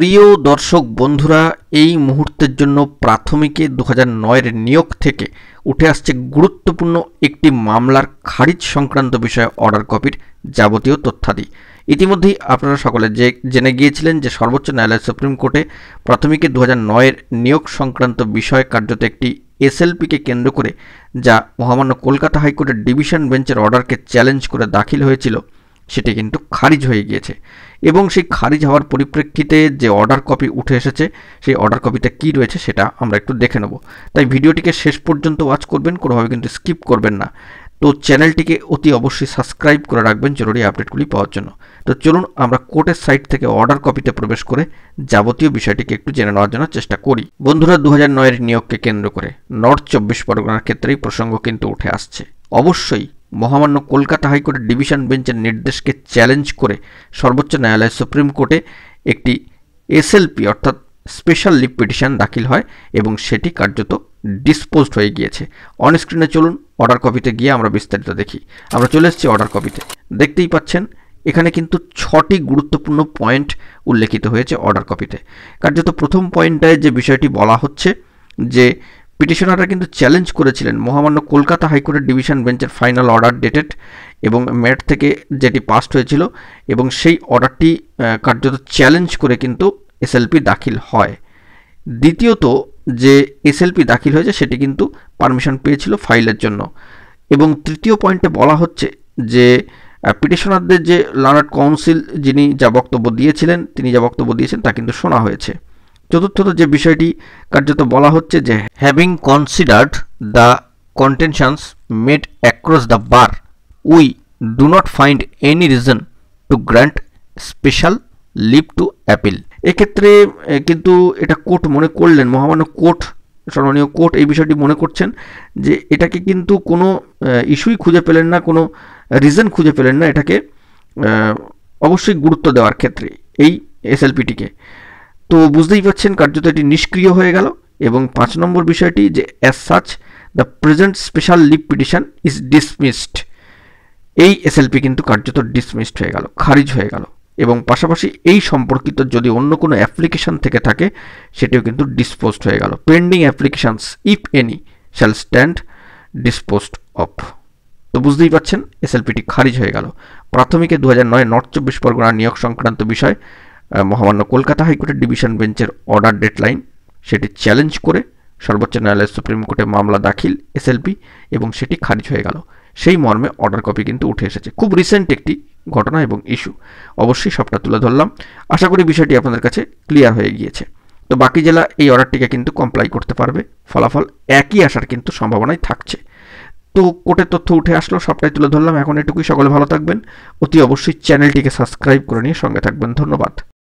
প্রিয় দর্শক বন্ধুরা, এই মুহূর্তের জন্য প্রাথমিকে 2009-এর নিয়োগ থেকে উঠে আসছে গুরুত্বপূর্ণ একটি মামলার খারিজ সংক্রান্ত বিষয়ে অর্ডার কপির যাবতীয় তথ্যাদি। ইতিমধ্যেই আপনারা সকলে জেনে গিয়েছিলেন যে সর্বোচ্চ ন্যায়ালয় সুপ্রিম কোর্টে প্রাথমিকে 2009-এর নিয়োগ সংক্রান্ত বিষয়ে কার্যত একটি এসএলপিকে কেন্দ্র করে যা মহামান্য কলকাতা হাইকোর্টের ডিভিশন বেঞ্চের অর্ডারকে চ্যালেঞ্জ করে দাখিল হয়েছিল সেটি কিন্তু খারিজ হয়ে গিয়েছে। এবং সেই খারিজ হওয়ার পরিপ্রেক্ষিতে যে অর্ডার কপি উঠে এসেছে সেই অর্ডার কপিতে কী রয়েছে সেটা আমরা একটু দেখে নেব। তাই ভিডিওটিকে শেষ পর্যন্ত ওয়াচ করবেন, কোনোভাবে কিন্তু স্কিপ করবেন না। তো চ্যানেলটিকে অতি অবশ্যই সাবস্ক্রাইব করে রাখবেন জরুরি আপডেটগুলি পাওয়ার জন্য। তো চলুন আমরা কোর্টের সাইট থেকে অর্ডার কপিতে প্রবেশ করে যাবতীয় বিষয়টিকে একটু জেনে নেওয়ার জন্য চেষ্টা করি। বন্ধুরা, 2009-এর নিয়োগকে কেন্দ্র করে নর্থ 24 পরগনার ক্ষেত্রেই প্রসঙ্গ কিন্তু উঠে আসছে। অবশ্যই মহামান্য কলকাতা হাইকোর্টের ডিভিশন বেঞ্চের নির্দেশকে চ্যালেঞ্জ করে সর্বোচ্চ ন্যায়ালয় সুপ্রিম কোর্টে একটি এসএলপি অর্থাৎ স্পেশাল লিভ পিটিশন দাখিল হয় এবং সেটি কার্যত ডিসপোজড হয়ে গিয়েছে। অন স্ক্রিনে চলুন অর্ডার কপিতে গিয়ে আমরা বিস্তারিত দেখি। আমরা চলে এসেছি অর্ডার কপিতে। দেখতেই পাচ্ছেন এখানে কিন্তু 6টি গুরুত্বপূর্ণ পয়েন্ট উল্লেখিত হয়েছে অর্ডার কপিতে। কার্যত প্রথম পয়েন্টটায় যে বিষয়টি বলা হচ্ছে যে পিটিশনাররা কিন্তু চ্যালেঞ্জ করেছিলেন মহামান্য কলকাতা হাইকোর্টের ডিভিশন বেঞ্চের ফাইনাল অর্ডার ডেটেড এবং মেট থেকে যেটি পাস্ট হয়েছিল এবং সেই অর্ডারটি কার্যত চ্যালেঞ্জ করে কিন্তু এসএলপি দাখিল হয়। দ্বিতীয়ত যে এসএলপি দাখিল হয়েছে সেটি কিন্তু পারমিশন পেয়েছিল ফাইলের জন্য। এবং তৃতীয় পয়েন্টে বলা হচ্ছে যে পিটিশনারদের যে লার্নার্ড কাউন্সিল যিনি যা বক্তব্য দিয়েছিলেন তা কিন্তু শোনা হয়েছে। চতুর্থত যে বিষয়টি কার্যত বলা হচ্ছে যে having considered the contentions made across the bar we do not find any reason to grant special leave to appeal. এক্ষেত্রে কিন্তু এটা কোর্ট মনে করলেন, মহামান্য কোর্ট, সম্মানীয় কোর্ট এই বিষয়টি মনে করছেন যে এটাকে কিন্তু কোনো ইস্যুই খুঁজে পেলেন না, কোনো রিজন খুঁজে পেলেন না এটাকে অবশ্যই গুরুত্ব দেওয়ার ক্ষেত্রে এই এসএলপিটিকে। তো বুঝতেই পারছেন কার্যত এটি নিষ্ক্রিয় হয়ে গেল। এবং 5 নম্বর বিষয়টি যে as such the present special leave petition is dismissed. এই এসএলপি কিন্তু কার্যত ডিসমিসড হয়ে গেল, খারিজ হয়ে গেল। এবং পাশাপাশি এই সম্পর্কিত যদি অন্য কোনো অ্যাপ্লিকেশন থেকে থাকে সেটিও কিন্তু ডিসপোজড হয়ে গেল। Pending applications if any shall stand disposed of. তো বুঝতেই পারছেন এসএলপিটি খারিজ হয়ে গেল। প্রাথমিকে 2009 নর্থ 24 পরগনা নিয়োগ সংক্রান্ত বিষয় মহামান্য কলকাতা হাইকোর্টের ডিভিশন বেঞ্চের অর্ডার ডেডলাইন সেটি চ্যালেঞ্জ করে সর্বোচ্চ ন্যায়ালয় সুপ্রিম কোর্টে মামলা দাখিল এসএলপি এবং সেটি খারিজ হয়ে গেল। সেই মর্মে অর্ডার কপি কিন্তু উঠে এসেছে। খুব রিসেন্ট একটি ঘটনা এবং ইস্যু, অবশ্যই সবটা তুলে ধরলাম। আশা করি বিষয়টি আপনাদের কাছে ক্লিয়ার হয়ে গিয়েছে। তো বাকি জেলা এই অর্ডারটিকে কিন্তু কমপ্লাই করতে পারবে, ফলাফল একই আসার কিন্তু সম্ভাবনাই থাকছে। তো কোর্টের তথ্য উঠে আসলো, সবটাই তুলে ধরলাম। এখন এটুকুই, সকলে ভালো থাকবেন। অতি অবশ্যই চ্যানেলটিকে সাবস্ক্রাইব করে নিয়ে সঙ্গে থাকবেন। ধন্যবাদ।